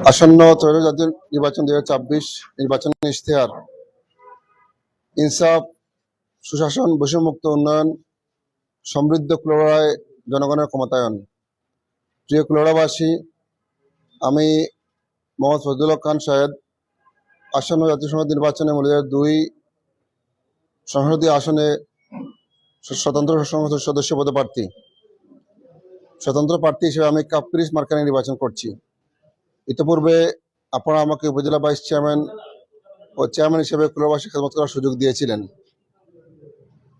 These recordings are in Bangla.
আসন্ন ত্রয়োদশ জাতীয় নির্বাচন 2026 নির্বাচনের ইশতেহার ইনসাফ, সুশাসন, বৈষম্যমুক্ত উন্নয়ন, সমৃদ্ধ কুলাউড়ায় জনগণের ক্ষমতায়ন। প্রিয় কুলাউড়াবাসী, আমি মোহাম্মদ ফজলুল হক খান শাহেদ আসন্ন জাতীয় সংসদ নির্বাচনে মৌলভীবাজার 2 সংসদীয় আসনে স্বতন্ত্র সংসদ সদস্য পদপ্রার্থী। স্বতন্ত্র প্রার্থী হিসেবে আমি কাপ্রিস মার্কানি নির্বাচন করছি। ইতিপূর্বে আপনারা আমাকে উপজেলা ভাইস চেয়ারম্যান ও চেয়ারম্যান হিসেবে কুলাউড়াবাসী খেদমত করার সুযোগ দিয়েছিলেন।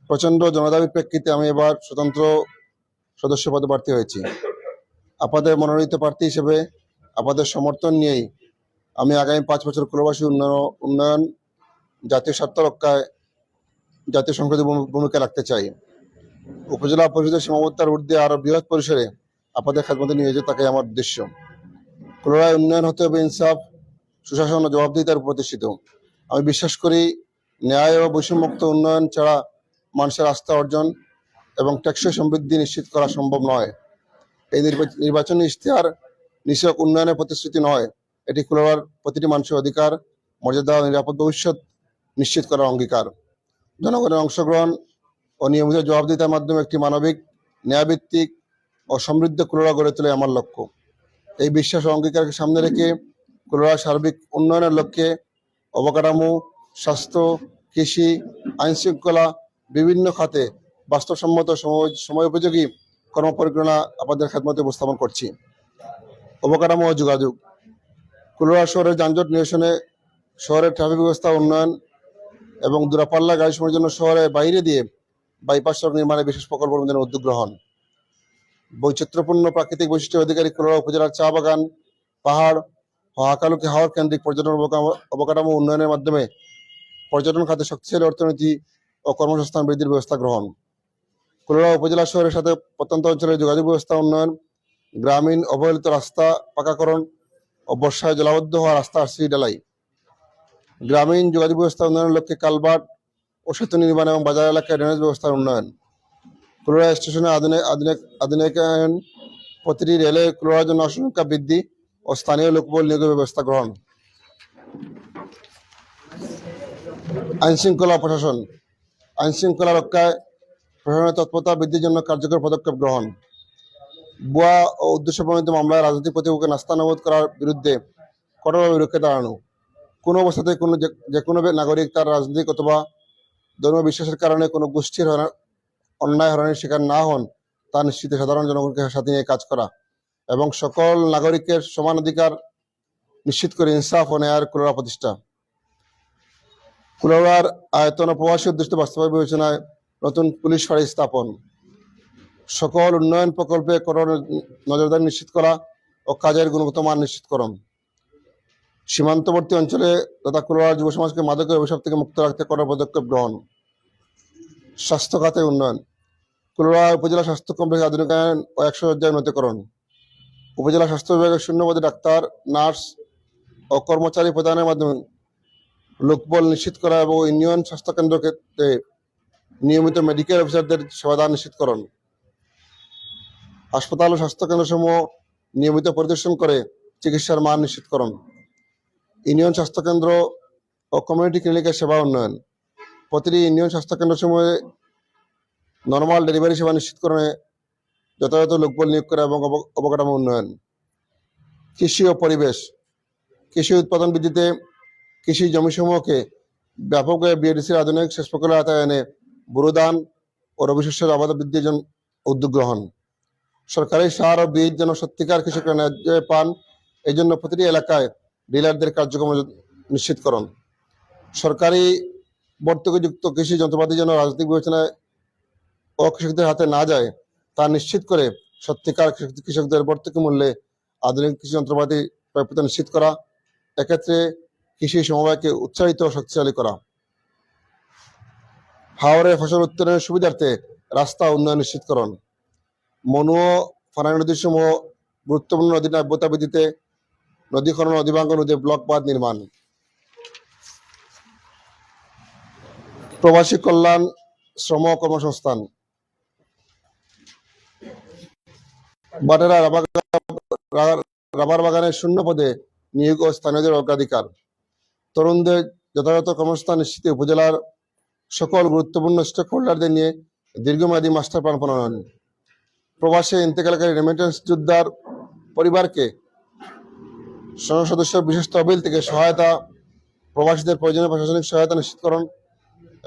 প্রচণ্ড জনদাবির প্রেক্ষিতে আমি এবার স্বতন্ত্র সদস্য পদপ্রার্থী হয়েছি। আপনাদের মনোনীত প্রার্থী হিসেবে আপনাদের সমর্থন নিয়েই আমি আগামী 5 বছর কুলাউড়াবাসী উন্নয়ন জাতীয় স্বার্থ রক্ষায় জাতীয় সংসদে ভূমিকা রাখতে চাই। উপজেলা পরিষদের সীমাবদ্ধতার ঊর্ধ্বে আরও বৃহৎ পরিসরে আপনাদের খেদমতে নিয়োজিত থাকাই আমার উদ্দেশ্য। কুলাউড়ায় উন্নয়ন হতে হবে ইনসাফ, সুশাসন ও জবাবদিহিতার প্রতিষ্ঠিত। আমি বিশ্বাস করি ন্যায় ও বৈষম্যমুক্ত উন্নয়ন ছাড়া মানুষের আস্থা অর্জন এবং টেকসই সমৃদ্ধি নিশ্চিত করা সম্ভব নয়। এই নির্বাচনী ইশতেহার নিছক উন্নয়নের প্রতিশ্রুতি নয়, এটি কুলাউড়ার প্রতিটি মানুষের অধিকার, মর্যাদা ও নিরাপদ ভবিষ্যৎ নিশ্চিত করার অঙ্গীকার। জনগণের অংশগ্রহণ ও নিয়মিত জবাবদিহিতার মাধ্যমে একটি মানবিক, ন্যায়ভিত্তিক ও সমৃদ্ধ কুলাউড়া গড়ে তোলাই আমার লক্ষ্য। এই বিশ্বাস ও অঙ্গীকারকে সামনে রেখে কুলাউড়ার সার্বিক উন্নয়নের লক্ষ্যে অবকাঠামো, স্বাস্থ্য, কৃষি, আইনশৃঙ্খলা বিভিন্ন খাতে বাস্তবসম্মত সময়োপযোগী কর্মপরিকল্পনা আপনাদের খেদমতে উপস্থাপন করছি। অবকাঠামো ও যোগাযোগ। কুলাউড়া শহরের যানজট নিরসনে, শহরের ট্রাফিক ব্যবস্থা উন্নয়ন এবং দূরপাল্লা গাড়ি সময়ের জন্য শহরের বাইরে দিয়ে বাইপাস সড়ক নির্মাণে বিশেষ প্রকল্প অনুমোদনের উদ্যোগ গ্রহণ। বৈচিত্র্যপূর্ণ প্রাকৃতিক বৈশিষ্ট্যের অধিকারী কুলাউড়া উপজেলার চা বাগান, পাহাড় ও হাকালুকি হাওর কেন্দ্রিক পর্যটন অবকাঠামো উন্নয়নের মাধ্যমে পর্যটন খাতে শক্তিশালী অর্থনীতি ও কর্মসংস্থান বৃদ্ধির ব্যবস্থা গ্রহণ। কুলাউড়া উপজেলা শহরের সাথে প্রত্যন্ত অঞ্চলের যোগাযোগ ব্যবস্থা উন্নয়ন, গ্রামীণ অবহেলিত রাস্তা পাকাকরণ ও বর্ষায় জলাবদ্ধ হওয়া রাস্তা আরসি ঢালাই। গ্রামীণ যোগাযোগ ব্যবস্থা উন্নয়নের লক্ষ্যে কালভার্ট ও সেতু নির্মাণ এবং বাজার এলাকায় ড্রেনেজ ব্যবস্থার উন্নয়ন। কুলাউড়া স্টেশনে আধুনিকায়ন, প্রতিটি রেলে কুলাউড়ার জন্য আসনসংখ্যা বৃদ্ধি ও স্থানীয় লোকবল নিয়োগের ব্যবস্থা গ্রহণ। আইনশৃঙ্খলা প্রশাসন। আইনশৃঙ্খলা রক্ষায় প্রশাসনের তৎপরতা বৃদ্ধির জন্য কার্যকর পদক্ষেপ গ্রহণ। ভুয়া ও উদ্দেশ্যপ্রণোদিত মামলায় রাজনৈতিক প্রতিপক্ষকে নাস্তানাবুদ করার বিরুদ্ধে কঠোরভাবে রুখে দাঁড়ানো। কোনো অবস্থাতেই যে কোনো নাগরিক তার রাজনৈতিক অথবা ধর্মীয় বিশ্বাসের কারণে কোনো গোষ্ঠীর অন্যায় হয়রানির শিকার না হন তা নিশ্চিতে সাধারণ জনগণকে সাথে নিয়ে কাজ করা এবং সকল নাগরিকের সমান অধিকার নিশ্চিত করে ইনসাফ ও ন্যায়ের কুলাউড়া প্রতিষ্ঠা। কুলাউড়ার আয়তন ও প্রবাসী উদ্দেশ্য বাস্তবায়ন বিবেচনায় নতুন পুলিশ ফাঁড়ি স্থাপন। সকল উন্নয়ন প্রকল্পে কঠোর নজরদারি নিশ্চিত করা ও কাজের গুণগত মান নিশ্চিতকরণ। সীমান্তবর্তী অঞ্চলে তথা কুলাউড়ার যুব সমাজকে মাদকের অভিশাপ থেকে মুক্ত রাখতে কঠোর পদক্ষেপ গ্রহণ। স্বাস্থ্য খাতে উন্নয়ন। কুলাউড়া উপজেলা স্বাস্থ্য কমপ্লেক্স আধুনিকায়ন ও 100 শয্যার উন্নতিকরণ। উপজেলা স্বাস্থ্য বিভাগের শূন্যপদে ডাক্তার, নার্স ও কর্মচারী প্রদানের মাধ্যমে লোকবল নিশ্চিত করা এবং ইউনিয়ন স্বাস্থ্যকেন্দ্র ক্ষেত্রে নিয়মিত মেডিকেল অফিসারদের সেবাদান নিশ্চিতকরণ। হাসপাতাল ও স্বাস্থ্যকেন্দ্রসমূহ নিয়মিত পরিদর্শন করে চিকিৎসার মান নিশ্চিতকরণ। ইউনিয়ন স্বাস্থ্যকেন্দ্র ও কমিউনিটি ক্লিনিকের সেবা উন্নয়ন। প্রতিটি ইউনিয়ন স্বাস্থ্যকেন্দ্রসমূহে নর্মাল ডেলিভারি সেবা নিশ্চিতকরণে যথাযথ লোকবল নিয়োগ করা এবং অবকাঠামো উন্নয়ন। কৃষি ও পরিবেশ। কৃষি উৎপাদন বৃদ্ধিতে কৃষি জমিসমূহকে ব্যাপকভাবে বিএডিসির আধুনিক সেচ প্রকল্পের আওতায় এনে বুরুধান ও রবি শস্যের আবাদ বৃদ্ধির জন্য উদ্যোগ গ্রহণ। সরকারি সার ও বীজ যেন সত্যিকার কৃষকরা ন্যায্য পান, এই জন্য প্রতিটি এলাকায় ডিলারদের কার্যক্রম নিশ্চিতকরণ। সরকারি ভর্তুকিযুক্ত কৃষি যন্ত্রপাতি যেন রাজনৈতিক বিবেচনায় ও কৃষকদের হাতে না যায় তা নিশ্চিত করে সত্যিকার কৃষকদের ভর্তুকি মূল্যে আধুনিক কৃষি যন্ত্রপাতি প্রাপ্যতা নিশ্চিত করা। এক্ষেত্রে কৃষি সমবায়কে উৎসাহিত ও শক্তিশালী করা। হাওরে ফসল উত্তোলনের সুবিধার্থে রাস্তা উন্নয়ন নিশ্চিতকরণ। মনু ও ফারাই নদীর সমূহ গুরুত্বপূর্ণ নদী নাব্যতা বৃদ্ধিতে নদী খনন, নদীভাঙ্গন রোধে ব্লক বাঁধ নির্মাণ। প্রবাসী কল্যাণ, শ্রম ও কর্মসংস্থান। বাটেরা রাবার বাগানের শূন্য পদে নিয়োগ ও স্থানীয়দের অগ্রাধিকার, তরুণদের যথাযথ কর্মসংস্থান নিশ্চিতে উপজেলার সকল গুরুত্বপূর্ণ স্টেক হোল্ডারদের নিয়ে দীর্ঘমেয়াদী মাস্টার প্ল্যান প্রণয়ন, প্রবাসে ইন্তেকালকারী রেমিটেন্স যোদ্ধার পরিবারকে সংসদ সদস্য বিশেষ তহবিল থেকে সহায়তা, প্রবাসীদের প্রয়োজনীয় প্রশাসনিক সহায়তা নিশ্চিতকরণ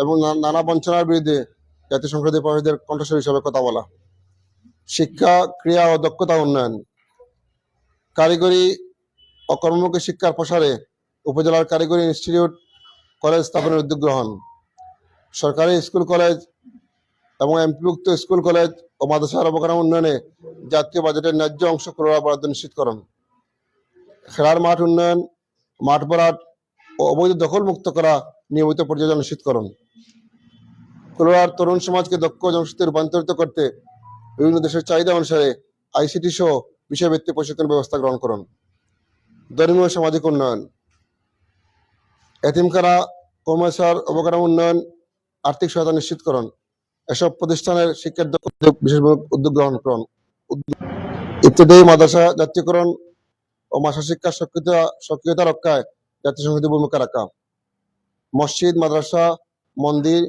এবং নানা বঞ্চনার বিরুদ্ধে জাতীয় সংসদে প্রবাসীদের কণ্ঠস্বর হিসাবে কথা বলা, শিক্ষা, ক্রিয়া ও দক্ষতা উন্নয়ন, কারিগরি ও কর্মমুখী শিক্ষার প্রসারে উপজেলার কারিগরি ইনস্টিটিউট, কলেজ স্থাপনের উদ্যোগ গ্রহণ, সরকারি স্কুল কলেজ এবং এমপিভুক্ত স্কুল কলেজ ও মাদ্রাসার অবকাঠামো উন্নয়নে জাতীয় বাজেটের ন্যায্য অংশ ক্রয় বরাদ্দ নিশ্চিতকরণ, খেলার মাঠ উন্নয়ন, মাঠ ভরাট ও অবৈধ দখল মুক্ত করা, নিয়মিত পর্যালোচনা নিশ্চিতকরণ, কুলোড়ার তরুণ সমাজকে দক্ষ জনশক্তিতে রূপান্তরিত করতে বিভিন্ন দেশের চাহিদা অনুসারে আইসিটি সহ বিষয়ভিত্তিক প্রশিক্ষণ ব্যবস্থা গ্রহণ করুন, ধর্মীয় সামাজিক উন্নয়ন, এতিমখানা কমার্সার অবকাঠামো উন্নয়ন, আর্থিক সহায়তা নিশ্চিতকরণ, এসব প্রতিষ্ঠানের শিক্ষার দক্ষতা বিশেষ উদ্যোগ গ্রহণ করুন ইত্যাদি, মাদ্রাসা জাতীয়করণ ও মাসা শিক্ষার সক্রিয়তা রক্ষায় জাতীয় সংসদের ভূমিকা রাখা, মসজিদ, মাদ্রাসা, মন্দির,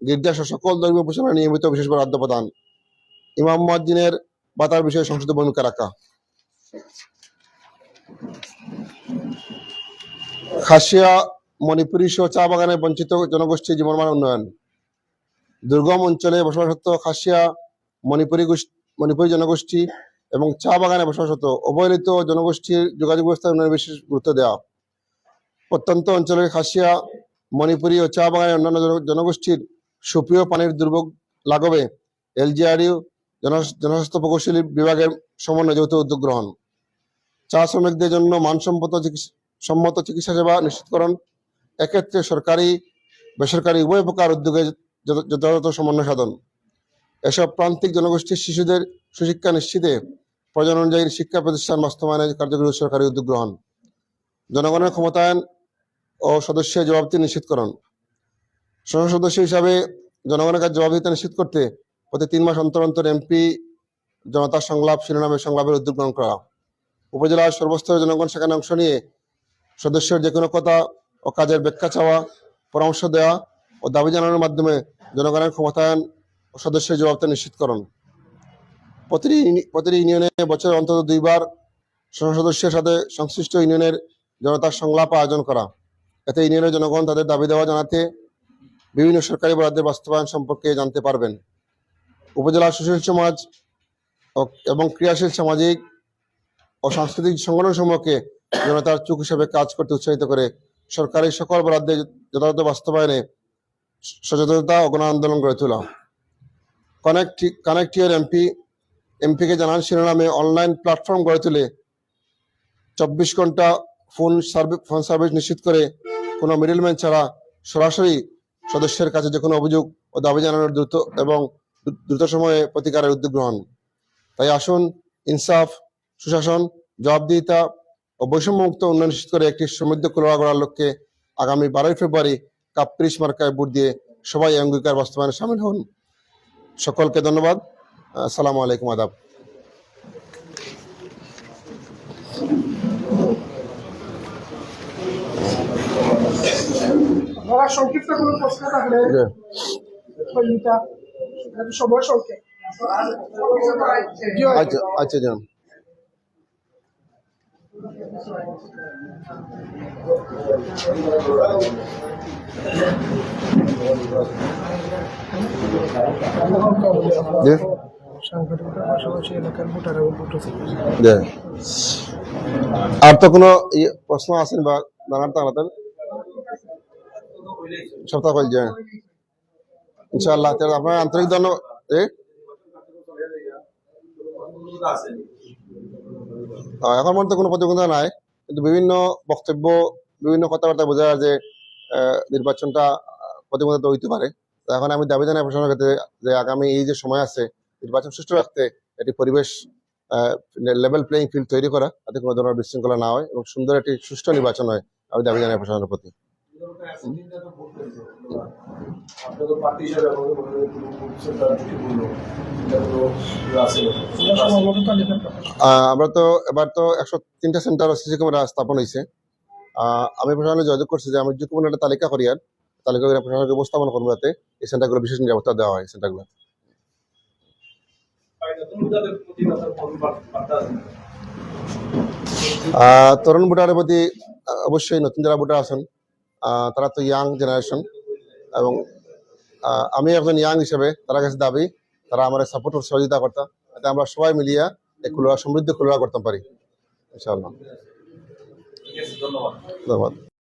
গির্জা সহ সকল ধর্মীয় প্রতিষ্ঠানে নিয়মিত বিশেষ বরাদ্দ প্রদান, ইমাম মুয়াজ্জিনের ভাতার বিষয়ে সংসদে ভূমিকা রাখা, খাসিয়া, মণিপুরী সহ চা বাগানে বঞ্চিত জনগোষ্ঠীর জীবনমান উন্নয়ন, দুর্গম অঞ্চলে বসবাসরত খাসিয়া, মণিপুরী জনগোষ্ঠী এবং চা বাগানে বসবাসরত অবহেলিত জনগোষ্ঠীর যোগাযোগ ব্যবস্থা উন্নয়নে বিশেষ গুরুত্ব দেওয়া, প্রত্যন্ত অঞ্চলের খাসিয়া, মণিপুরী ও চা বাগানের অন্যান্য জনগোষ্ঠীর সুপ্রিয় পানির দুর্ভোগ লাঘবে এলজিআরইউ জনস্বাস্থ্য প্রকৌশলী বিভাগের সমন্বয়ে যৌথ উদ্যোগ গ্রহণ, চা শ্রমিকদের জন্য মানসম্মত চিকিৎসা সেবা নিশ্চিতকরণ, এক্ষেত্রে সরকারি বেসরকারি উভয় প্রকার উদ্যোগে যথাযথ সমন্বয় সাধন, এসব প্রান্তিক জনগোষ্ঠীর শিশুদের সুশিক্ষা নিশ্চিতে প্রয়োজন অনুযায়ী শিক্ষা প্রতিষ্ঠান বাস্তবায়নে কার্যকরী সরকারি উদ্যোগ গ্রহণ, জনগণের ক্ষমতায়ন ও সদস্যের জবাবদিহি নিশ্চিতকরণ, সংসদ সদস্য হিসাবে জনগণের কাছে জবাবদিহিতা নিশ্চিত করতে প্রতি 3 মাস অন্তর অন্তর এমপি জনতার সংলাপ শিরোনামে সংলাপের উদ্যোগ গ্রহণ করা, উপজেলার সর্বস্তরের জনগণ সেখানে অংশ নিয়ে সদস্যের যে কোনো কথা ও কাজের ব্যাখ্যা চাওয়া, পরামর্শ দেওয়া ও দাবি জানানোর মাধ্যমে জনগণের ক্ষমতায়ন ও সদস্যের জবাবদিহিতা নিশ্চিতকরণ, প্রতিটি ইউনিয়নে বছরে অন্তত 2 বার সংসদ সদস্যের সাথে সংশ্লিষ্ট ইউনিয়নের জনতার সংলাপ আয়োজন করা, এতে ইউনিয়নের জনগণ তাদের দাবি দেওয়া জানাতে বিভিন্ন সরকারি বরাদ্দের বাস্তবায়ন সম্পর্কে জানতে পারবেন, উপজেলার সুশীল সমাজ এবং ক্রিয়াশীল সামাজিক ও সাংস্কৃতিক সংগঠন সমূহকে জনতার চোখ হিসেবে কাজ করতে উৎসাহিত করে সরকারি সকল বরাদ্দের যথাযথ বাস্তবায়নে সচেতনতা ও গণ আন্দোলন গড়ে তোলা, কানেক্ট ইউর এমপিকে জানান শিরোনামে অনলাইন প্ল্যাটফর্ম গড়ে তুলে 24 ঘন্টা ফোন সার্ভিস নিশ্চিত করে কোনো মিডলম্যান ছাড়া সরাসরি সদস্যের কাছে যে কোনো অভিযোগ ও দাবি জানানোর দ্রুত সময়ে প্রতিকারের উদ্যোগ গ্রহণ। তাই আসুন ইনসাফ, সুশাসন, জবাবদিহিতা ও বৈষম্যমুক্ত উন্নয়ন নিশ্চিত করে একটি সমৃদ্ধ কুলোড়া গড়ার লক্ষ্যে আগামী 12 ফেব্রুয়ারি কাপ্রিস মার্কায় ভোট দিয়ে সবাই অঙ্গীকার বাস্তবায়নে সামিল হন। সকলকে ধন্যবাদ। আসসালামু আলাইকুম, আদাব। সংক্ষিপ্ত কোনো প্রশ্ন থাকলে সময় সংক্ষেপ। আচ্ছা আচ্ছা জান। আর তো কোনো প্রশ্ন আছেন বা জানার তো আলাদা সপ্তাহ কল যায় ইনশাআল্লাহ। আপনার আন্তরিক ধন্যবাদ। এখন পর্যন্ত কোনো প্রতিবন্ধকতা নাই, কিন্তু বিভিন্ন বক্তব্য, বিভিন্ন কথাবার্তা বোঝা যায় যে নির্বাচনটা প্রতিবন্ধকতা হইতে পারে। এখন আমি দাবি জানাই প্রশাসনের ক্ষেত্রে যে আগামী এই যে সময় আছে নির্বাচন সুষ্ঠু রাখতে একটি পরিবেশ লেভেল প্লেইং ফিল্ড তৈরি করা, যাতে কোনো ধরনের বিশৃঙ্খলা না হয় এবং সুন্দর একটি সুষ্ঠু নির্বাচন হয়, আমি দাবি জানাই প্রশাসনের প্রতি। আপনাদের পার্টি হিসাবে আমরা সম্ভবত তালিকা প্রকাশ আমরা তো এবার তো 103টা সেন্টার সিসি ক্যামেরা স্থাপন হয়েছে। আমি প্রশাসনে যোগাযোগ করছি যে আমি যে কোনো একটা তালিকা করি আর তালিকা করে প্রশাসনকে উপস্থাপন করবো, যাতে এই সেন্টারগুলো বিশেষ নিরাপত্তা দেওয়া হয় সেন্টারগুলো। তরুণ ভোটারের প্রতি অবশ্যই নতুন যারা ভোটার আছেন তারা তো ইয়াং জেনারেশন, এবং আমি একজন ইয়াং হিসেবে তার কাছে দাবি তারা আমার সাপোর্ট ও সহযোগিতা করতাম, যাতে আমরা সবাই মিলিয়া এই খুলনা সমৃদ্ধ খুলনা করতে পারি ইনশাআল্লাহ। ধন্যবাদ। ধন্যবাদ।